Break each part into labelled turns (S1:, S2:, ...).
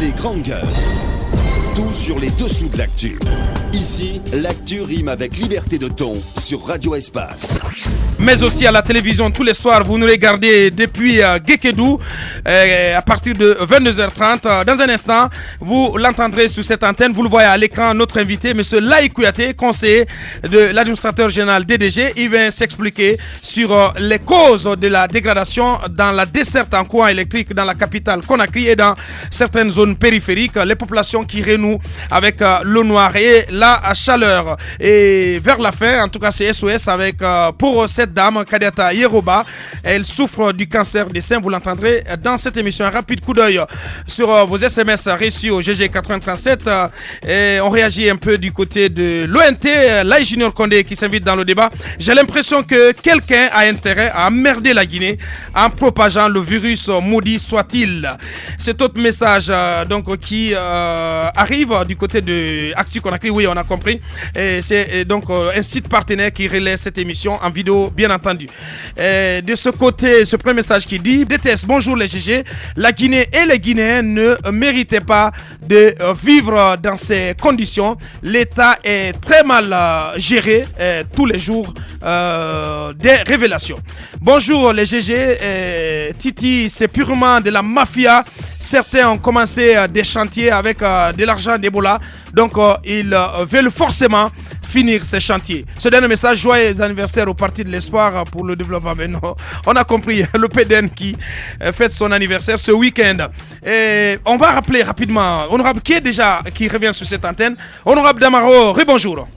S1: Les grandes gueules. Tout sur les dessous de l'actu. Ici, l'actu rime avec liberté de ton sur Radio Espace.
S2: Mais aussi à la télévision tous les soirs, vous nous regardez depuis Gekedou à partir de 22h30. Dans un instant, vous l'entendrez sur cette antenne. Vous le voyez à l'écran, notre invité, M. Laï Kouyaté, conseiller de l'administrateur général DDG. Il vient s'expliquer sur les causes de la dégradation dans la desserte en courant électrique dans la capitale Conakry et dans certaines zones périphériques. Les populations qui renouent avec l'eau noire et la chaleur. Et vers la fin, en tout cas c'est SOS avec pour cette dame, Kadiata Yeroba. Elle souffre du cancer des seins, vous l'entendrez dans cette émission. Un rapide coup d'œil sur vos SMS reçus au GG 837 et on réagit un peu du côté de l'ONT, Laï Junior Condé qui s'invite dans le débat. J'ai l'impression que quelqu'un a intérêt à emmerder la Guinée en propageant le virus, maudit soit-il. Cet autre message donc qui arrive du côté de Actu Conakry, oui on a compris, et c'est donc un site partenaire qui relaie cette émission en vidéo bien entendu. De ce côté, ce premier message qui dit DTS, bonjour les GG, la Guinée et les Guinéens ne méritaient pas de vivre dans ces conditions. L'État est très mal géré, tous les jours des révélations. Bonjour les GG, Titi c'est purement de la mafia. Certains ont commencé des chantiers avec de l'argent d'Ebola, donc ils veulent forcément finir ces chantiers. Ce dernier message, joyeux anniversaire au Parti de l'Espoir pour le développement. Mais non, on a compris, le PDN qui fête son anniversaire ce week-end. Et on va rappeler rapidement, honorable qui est déjà, qui revient sur cette antenne, honorable Damaro, rebonjour.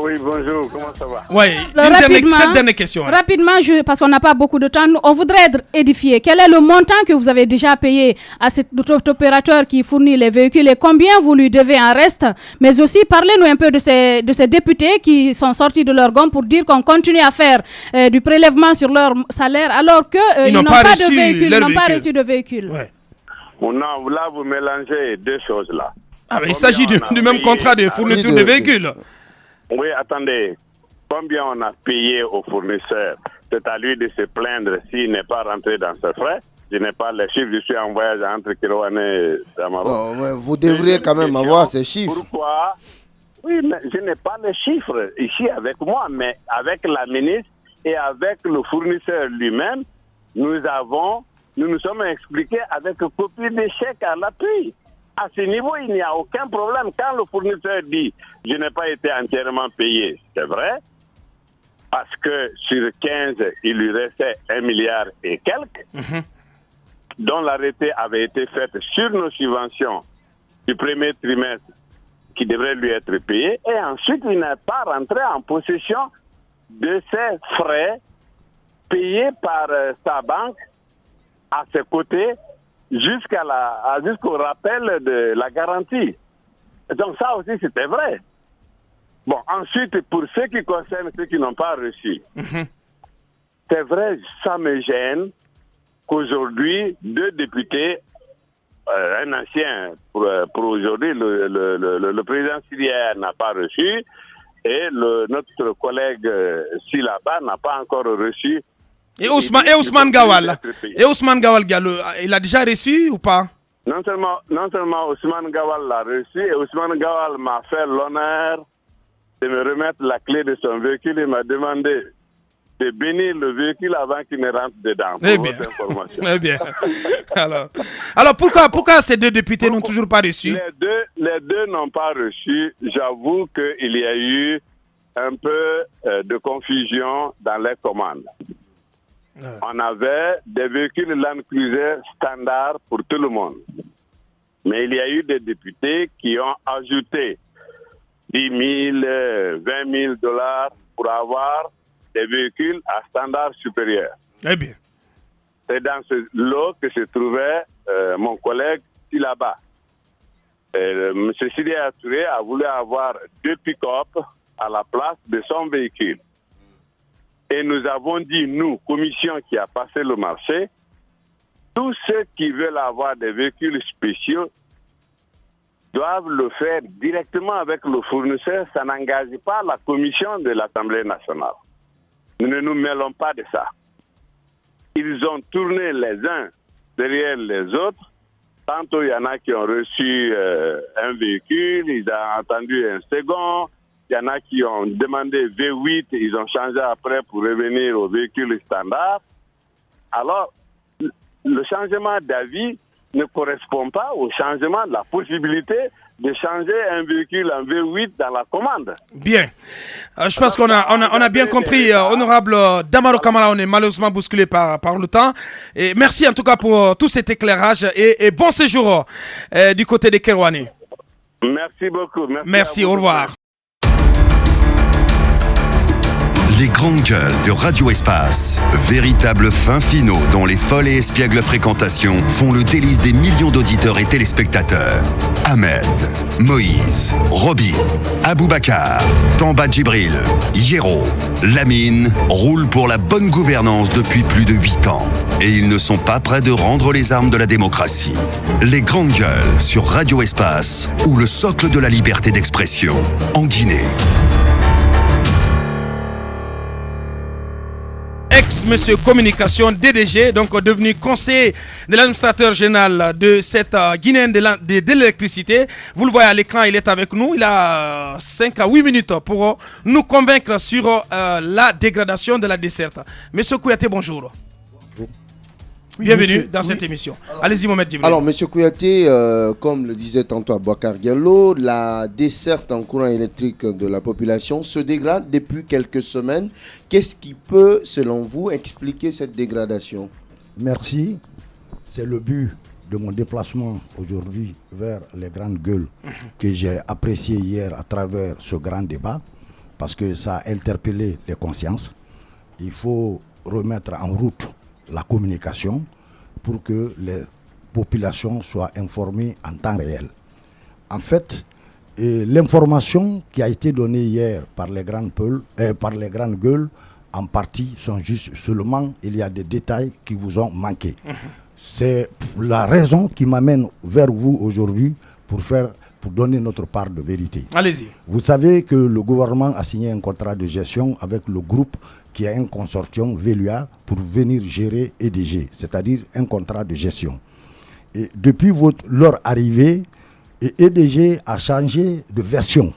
S3: Oui, bonjour, comment ça va?
S2: Oui, cette dernière question.
S4: Rapidement, parce qu'on n'a pas beaucoup de temps, on voudrait être édifié. Quel est le montant que vous avez déjà payé à cet opérateur qui fournit les véhicules et combien vous lui devez en reste? Mais aussi, parlez-nous un peu de ces députés qui sont sortis de leur gomme pour dire qu'on continue à faire du prélèvement sur leur salaire alors qu'ils n'ont pas de véhicules, ils n'ont pas reçu de véhicules.
S2: Ouais.
S3: Non, là, vous mélangez deux choses là.
S2: Ah, mais il s'agit du même contrat de fourniture de véhicules.
S3: Oui, attendez. Combien on a payé au fournisseur? C'est à lui de se plaindre s'il n'est pas rentré dans ses frais. Je n'ai pas les chiffres, je suis en voyage entre Kiroane et Damaro.
S5: Oh, vous devriez quand même avoir ces chiffres.
S3: Pourquoi? Oui, mais je n'ai pas les chiffres ici avec moi, mais avec la ministre et avec le fournisseur lui-même, nous nous sommes expliqués avec copie de chèque à l'appui. À ce niveau, il n'y a aucun problème. Quand le fournisseur dit « je n'ai pas été entièrement payé », c'est vrai, parce que sur 15, il lui restait 1 milliard et quelques, dont l'arrêté avait été fait sur nos subventions du premier trimestre qui devrait lui être payé, et ensuite il n'est pas rentré en possession de ses frais payés par sa banque à ses côtés, jusqu'au rappel de la garantie. Donc ça aussi, c'était vrai. Bon, ensuite, pour ceux qui concernent ceux qui n'ont pas reçu, c'est vrai, ça me gêne qu'aujourd'hui, 2 députés, un ancien pour aujourd'hui, le président syrien n'a pas reçu, et notre collègue Silaba n'a pas encore reçu.
S2: Et Ousmane Gawal Diallo, il a déjà reçu ou pas?
S3: Non seulement Ousmane Gawal l'a reçu, et Ousmane Gawal m'a fait l'honneur de me remettre la clé de son véhicule et m'a demandé de bénir le véhicule avant qu'il ne rentre dedans.
S2: Eh bien. Alors pourquoi ces 2 députés n'ont toujours pas reçu?
S3: Les deux n'ont pas reçu. J'avoue qu'il y a eu un peu de confusion dans les commandes. On avait des véhicules Land Cruiser standard pour tout le monde. Mais il y a eu des députés qui ont ajouté 10 000, 20 000 dollars pour avoir des véhicules à standard supérieur.
S2: Eh bien.
S3: C'est dans ce lot que se trouvait mon collègue Silaba. M. Sidi Touré a voulu avoir 2 pick-up à la place de son véhicule. Et nous avons dit, nous, commission qui a passé le marché, tous ceux qui veulent avoir des véhicules spéciaux doivent le faire directement avec le fournisseur. Ça n'engage pas la commission de l'Assemblée nationale. Nous ne nous mêlons pas de ça. Ils ont tourné les uns derrière les autres Tantôt, il y en a qui ont reçu un véhicule, ils ont entendu un second. Il y en a qui ont demandé V8, ils ont changé après pour revenir au véhicule standard. Alors, le changement d'avis ne correspond pas au changement de la possibilité de changer un véhicule en V8 dans la commande.
S2: Bien. Je pense qu'on a bien compris, honorable Damaro Kamara, on est malheureusement bousculé par le temps. Et merci en tout cas pour tout cet éclairage et bon séjour du côté des Kerouani.
S3: Merci beaucoup.
S2: Merci, au revoir.
S1: Les grandes gueules de Radio Espace, véritables fins finaux dont les folles et espiègles fréquentations font le délice des millions d'auditeurs et téléspectateurs. Ahmed, Moïse, Roby, Aboubacar, Tamba Djibril, Hiero, Lamine roulent pour la bonne gouvernance depuis plus de 8 ans. Et ils ne sont pas prêts de rendre les armes de la démocratie. Les grandes gueules sur Radio Espace ou le socle de la liberté d'expression en Guinée.
S2: Ex-monsieur communication DDG, donc devenu conseiller de l'administrateur général de cette Guinéenne de l'électricité. Vous le voyez à l'écran, il est avec nous. Il a 5 à 8 minutes pour nous convaincre sur la dégradation de la desserte. Monsieur Kouyaté, bonjour.
S5: Oui,
S2: bienvenue dans cette émission. Allez-y, Mohamed Djibril.
S5: Alors, monsieur Kouyaté, comme le disait tantôt Aboubacar Diallo, la desserte en courant électrique de la population se dégrade depuis quelques semaines. Qu'est-ce qui peut, selon vous, expliquer cette dégradation?
S6: Merci. C'est le but de mon déplacement aujourd'hui vers les grandes gueules que j'ai apprécié hier à travers ce grand débat parce que ça a interpellé les consciences. Il faut remettre en route la communication pour que les populations soient informées en temps réel. En fait, l'information qui a été donnée hier par les grandes gueules, en partie sont juste seulement, il y a des détails qui vous ont manqué. C'est la raison qui m'amène vers vous aujourd'hui pour donner notre part de vérité.
S2: Allez-y.
S6: Vous savez que le gouvernement a signé un contrat de gestion avec le groupe qui a un consortium Velua pour venir gérer EDG, c'est-à-dire un contrat de gestion. Et depuis leur arrivée, EDG a changé de version.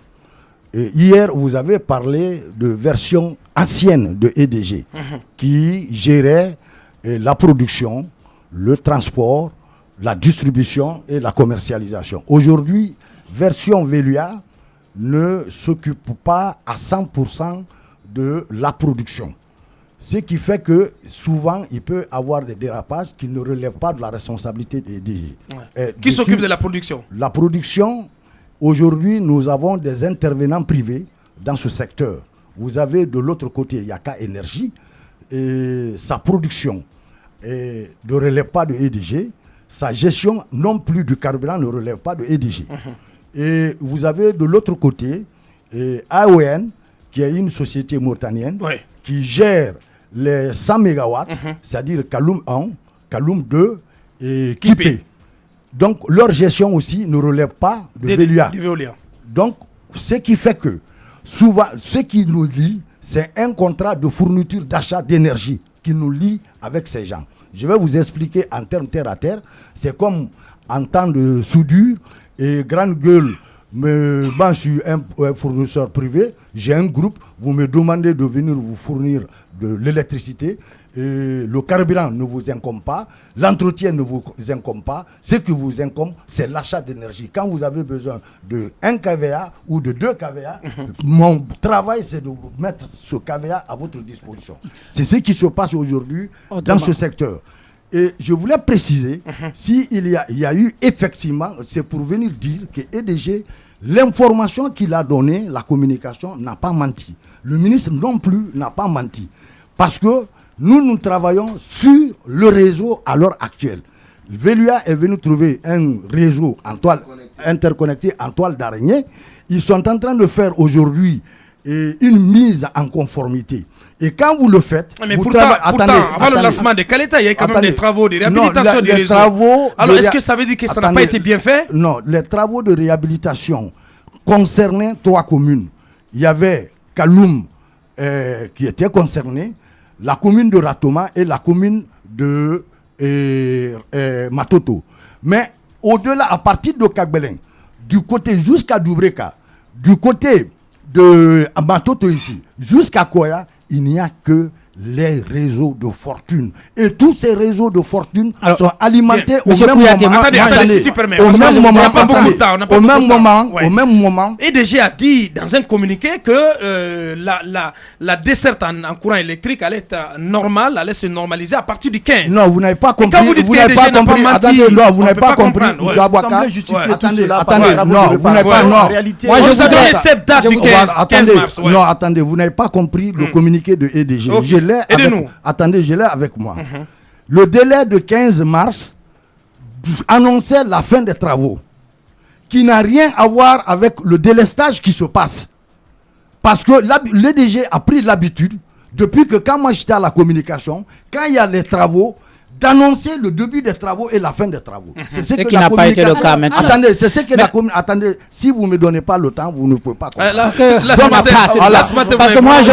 S6: Et hier, vous avez parlé de version ancienne de EDG qui gérait la production, le transport, la distribution et la commercialisation. Aujourd'hui, version Velua ne s'occupe pas à 100% de la production. Ce qui fait que souvent, il peut y avoir des dérapages qui ne relèvent pas de la responsabilité des DG.
S2: Qui s'occupe de la production? La
S6: production, aujourd'hui, nous avons des intervenants privés dans ce secteur. Vous avez de l'autre côté Yaka Énergie, et sa production ne relève pas de EDG, sa gestion non plus du carburant ne relève pas de EDG. Et vous avez de l'autre côté AON, qui est une société mauritanienne qui gère les 100 MW, c'est-à-dire Kaloum 1, Kaloum 2 et Kipé. Donc leur gestion aussi ne relève pas de Velua. Donc ce qui fait que souvent, ce qui nous lie, c'est un contrat de fourniture d'achat d'énergie qui nous lie avec ces gens. Je vais vous expliquer en termes terre à terre. C'est comme en temps de soudure et grande gueule. Mais je suis un fournisseur privé, j'ai un groupe, vous me demandez de venir vous fournir de l'électricité, le carburant ne vous incombe pas, l'entretien ne vous incombe pas, ce qui vous incombe, c'est l'achat d'énergie. Quand vous avez besoin de 1 kVA ou de 2 kVA, mon travail c'est de vous mettre ce kVA à votre disposition. C'est ce qui se passe aujourd'hui dans ce secteur. Et je voulais préciser, s'il y a eu effectivement, c'est pour venir dire que EDG, l'information qu'il a donnée, la communication n'a pas menti. Le ministre non plus n'a pas menti. Parce que nous travaillons sur le réseau à l'heure actuelle. Velua est venu trouver un réseau interconnecté en toile d'araignée. Ils sont en train de faire aujourd'hui une mise en conformité. Et quand vous le faites...
S2: Mais pourtant, avant le lancement de Kaleta, il y a quand même des travaux de réhabilitation du réseau. Alors, est-ce que ça veut dire que ça n'a pas été bien fait?
S6: Non, les travaux de réhabilitation concernaient 3 communes. Il y avait Kaloum qui était concernée, la commune de Ratoma et la commune de Matoto. Mais au-delà, à partir de Kagbelin, du côté jusqu'à Doubreka, du côté de Matoto ici, jusqu'à Koya, il n'y a que les réseaux de fortune. Et tous ces réseaux de fortune sont alimentés au même moment.
S2: Attendez, si tu permets.
S6: Au même moment,
S2: on n'a pas beaucoup de temps.
S6: Au même moment.
S2: EDG a dit dans un communiqué que la desserte en courant électrique allait être normale, allait se normaliser à partir du 15.
S6: Non, vous n'avez pas compris.
S2: Quand vous dites que EDG n'a pas menti,
S6: vous n'avez pas compris. Attendez, non, vous n'avez pas. Non,
S2: moi je vous ai donné cette date du 15 mars.
S6: Non, attendez, vous n'avez pas compris le communiqué de EDG. Attendez, je l'ai avec moi. Le délai de 15 mars annonçait la fin des travaux, qui n'a rien à voir avec le délestage qui se passe. Parce que l'EDG a pris l'habitude, depuis que quand moi j'étais à la communication, quand il y a les travaux, d'annoncer le début des travaux et la fin des travaux.
S7: C'est ce qui n'a pas été le cas maintenant.
S6: Attendez, c'est ce que attendez, si vous ne me donnez pas le temps, vous ne pouvez pas comprendre.
S7: Parce que moi je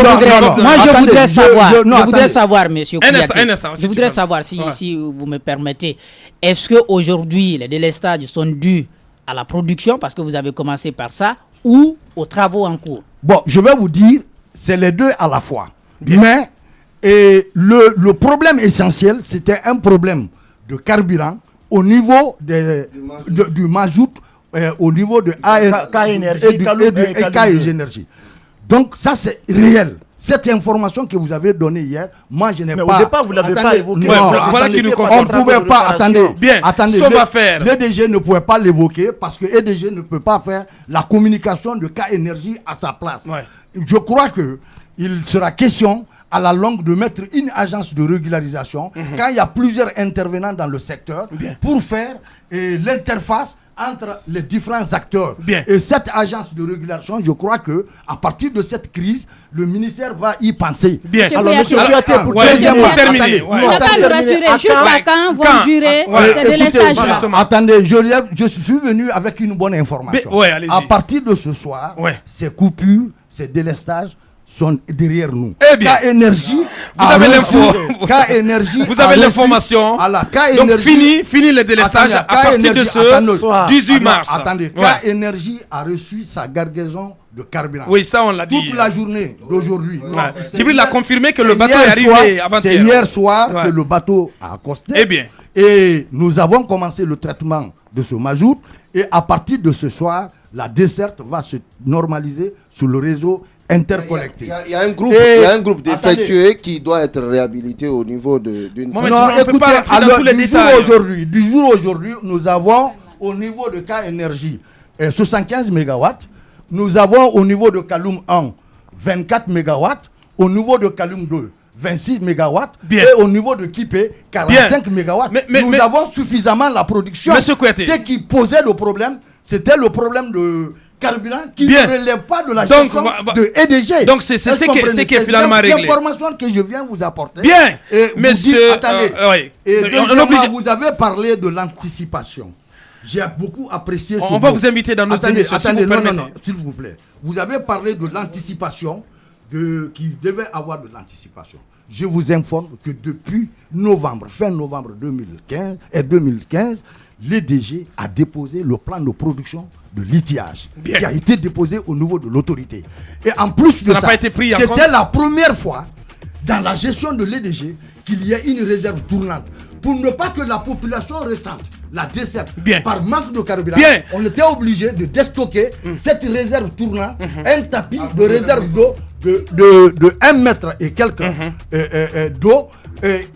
S7: voudrais savoir, monsieur Kouyaté, je voudrais savoir si vous me permettez, est-ce qu'aujourd'hui les délestages sont dus à la production, parce que vous avez commencé par ça, ou aux travaux en cours?
S6: Bon, je vais vous dire, c'est les deux à la fois. Mais et le problème essentiel, c'était un problème de carburant au niveau du mazout, au niveau de K-Énergie. Donc ça, c'est réel. Cette information que vous avez donnée hier, moi je n'ai pas...
S8: Mais au départ, vous ne l'avez pas évoqué.
S2: Voilà qui nous
S6: on ne pouvait pas... Attendez,
S2: ce qu'on va faire...
S6: L'EDG ne pouvait pas l'évoquer parce que l'EDG ne peut pas faire la communication de K-Énergie à sa place. Ouais. Je crois qu'il sera question à la longue de mettre une agence de régularisation quand il y a plusieurs intervenants dans le secteur pour faire l'interface entre les différents acteurs. Et cette agence de régulation, je crois que à partir de cette crise, le ministère va y penser.
S4: Alors, monsieur Kouyaté, pour terminer, on n'a pas le rassurer. Jusqu'à quand vont durer ces délestages?
S6: Attendez, je suis venu avec une bonne information. À partir de ce soir, ces coupures, ces délestages sont derrière nous. K-Énergie,
S2: vous avez l'info.
S6: Vous avez l'information.
S2: Donc fini le délestage à partir de ce 18 mars.
S6: Attendez, K-Énergie a reçu sa cargaison de carburant.
S2: Oui, ça on l'a dit.
S6: Toute la journée d'aujourd'hui.
S2: Jibril a confirmé que le bateau est arrivé avant-hier.
S6: C'est hier soir que le bateau a accosté. Et nous avons commencé le traitement de ce mazout. Et à partir de ce soir, la desserte va se normaliser sur le réseau interconnecté.
S5: Il y a un groupe d'effectués qui doit être réhabilité au niveau d'une...
S6: Non, écoutez, alors, du jour aujourd'hui, nous avons au niveau de K-Énergie 75 MW. Nous avons au niveau de Kaloum 1 24 MW. Au niveau de Kaloum 2 26 MW. Et au niveau de Kipé 45 MW. Nous avons suffisamment la production. Ce qui posait le problème, c'était le problème de carburant qui ne relève pas de la gestion de EDG.
S2: Donc c'est ce qui est finalement réglé.
S6: L'information que je viens vous apporter.
S2: Monsieur...
S6: vous avez parlé de l'anticipation. J'ai beaucoup apprécié ce
S2: On va vous inviter dans nos émissions,
S6: non, s'il vous plaît. Vous avez parlé de l'anticipation, qui devait avoir de l'anticipation. Je vous informe que depuis fin novembre 2015, l'EDG a déposé le plan de production de litiage qui a été déposé au niveau de l'autorité. Et en plus de ça, c'était la première fois dans la gestion de l'EDG qu'il y ait une réserve tournante. Pour ne pas que la population ressente la desserte par manque de carburant, on était obligé de déstocker cette réserve tournante, un tapis de réserve d'eau de 1 mètre et quelques d'eau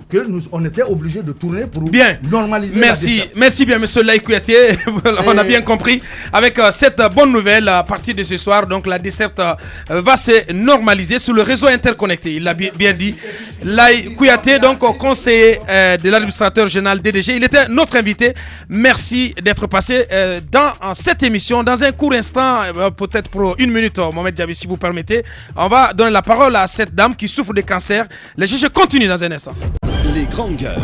S6: que on était obligé de tourner pour normaliser la desserte.
S2: Merci bien, monsieur Laye Kouyaté. On a bien compris. Avec cette bonne nouvelle, à partir de ce soir, donc la desserte va se normaliser sur le réseau interconnecté. Il l'a bien dit. Laye Kouyaté, donc conseiller de l'administrateur général DDG. Il était notre invité. Merci d'être passé dans cette émission. Dans un court instant, peut-être pour 1 minute, Mohamed Diaby, si vous permettez, on va donner la parole à cette dame qui souffre de cancer. Les juges continuent dans un instant.
S1: Les grandes gueules.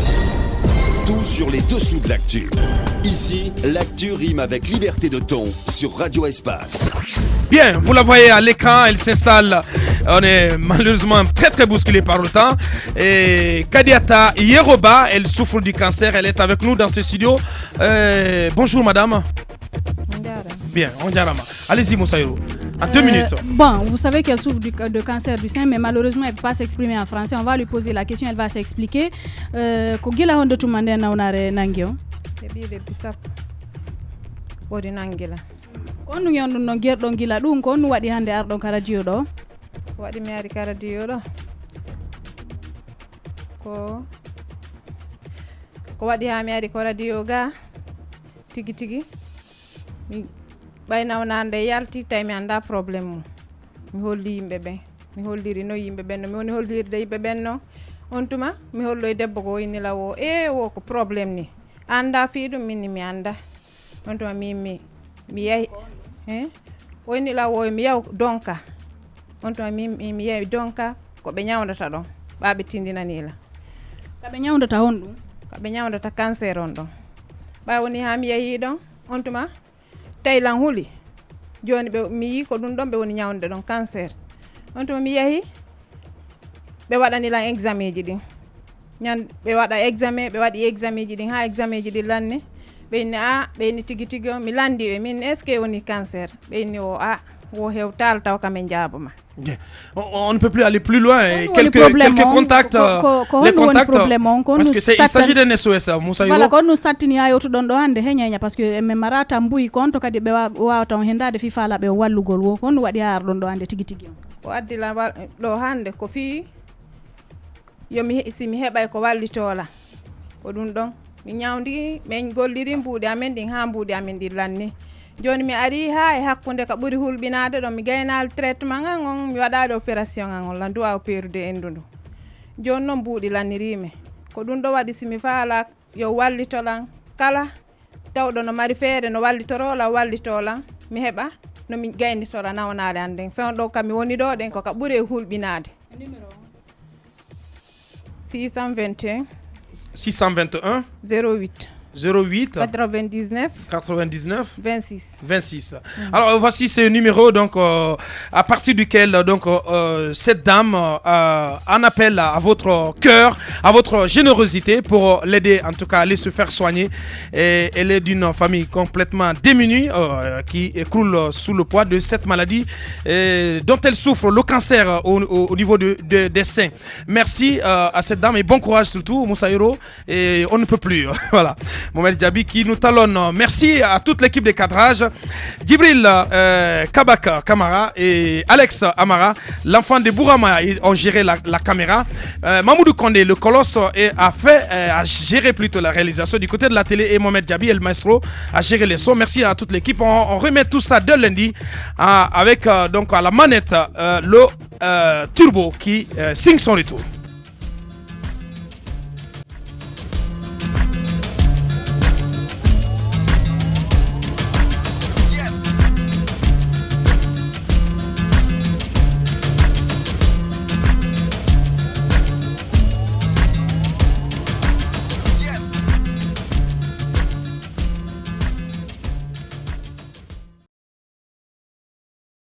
S1: Tout sur les dessous de l'actu. Ici, l'actu rime avec liberté de ton sur Radio Espace.
S2: Bien, vous la voyez à l'écran, elle s'installe On est malheureusement très très bousculé par le temps. Et Kadiata Yeroba, elle souffre du cancer. Elle est avec nous dans ce studio. Bonjour madame. Bien, on diarama. Allez-y Moussaïro. En 2 minutes.
S4: Bon, vous savez qu'elle souffre de cancer du sein, mais malheureusement elle ne peut pas s'exprimer en français. On va lui poser la question, elle va s'expliquer. Kogila hondo tumande na unare nangio.
S8: Tebile pisap. Bodi nangila.
S4: Konu yondu no gerdo ngila dum konu wadi hande ardo ka radio do.
S8: Wadi mi ari ka radio do. Ko wadi ha mi ari ko radio ga. Tigi. Mi bayna onande yalti tay mi anda problème mi holli yimbe be mi holliri no yimbe benno mi woni hollirde yimbe benno on tuma mi hollo e debbo ko inni lawo wo ko problème ni anda fi dum minni mi anda on tuma mi yahi o inni lawo mi yaw donka on tuma mi yahi donka ko be nyawndata don baabe tindinani la
S4: ka be nyawndata hondu
S8: ka be nyawndata cancer on don ba woni ha mi yahi don on tuma taylan huli joni be mi yi ko dum don be woni nyawnde don cancer on to mi yahi be wadani lan examen ji din nyan be wada examen be wadi examen ji din ha examen ji din lanne be ni tigi mi landi be min est ce que woni cancer be ni wo hewtal taw kamen jabuma.
S2: On ne peut plus aller plus loin. Quelques contacts, les contacts, parce que il s'agit d'un SOS.
S4: Voilà, quand nous satini ayo to don do hande henyanya parce que me marata mbui konto kadi be wa taw hendade fi fala be wallugol wo kon wadi har don do hande tigi.
S8: Ko addi la do hande ko fi yo mi hebay ko wallitola ko dum don mi nyawndi men golliri mbuudi amen din ha mbuudi amen di lanni joni mi ari ha e hakkunde ka buri hulbinade do mi gaynal traitement ngon mi wadade opération ngon la duwa opérude endudu joni non mbuudi lannirime ko dum do wadi simi faala yo wallitolan kala tawdo no mari feere no wallitorola wallitola mi heba no mi gaynitola nawnade anden fen do kam mi woni do den ko ka buri hulbinade numéro 621 08 99 26.
S2: Alors voici ce numéro donc à partir duquel donc cette dame en appelle à votre cœur, à votre générosité pour l'aider en tout cas à aller se faire soigner. Et elle est d'une famille complètement démunie qui écroule sous le poids de cette maladie dont elle souffre, le cancer au niveau des seins. Merci à cette dame et bon courage surtout Moussaïro, et on ne peut plus voilà. Mohamed Djabi qui nous talonne. Merci à toute l'équipe de cadrage. Djibril Kabaka Kamara et Alex Amara, l'enfant de Bourama, ont géré la caméra. Mamoudou Kondé, le colosse, a géré plutôt la réalisation du côté de la télé, et Mohamed Djabi, le maestro, a géré les sons. Merci à toute l'équipe. On remet tout ça dès lundi avec donc à la manette le Turbo qui signe son retour.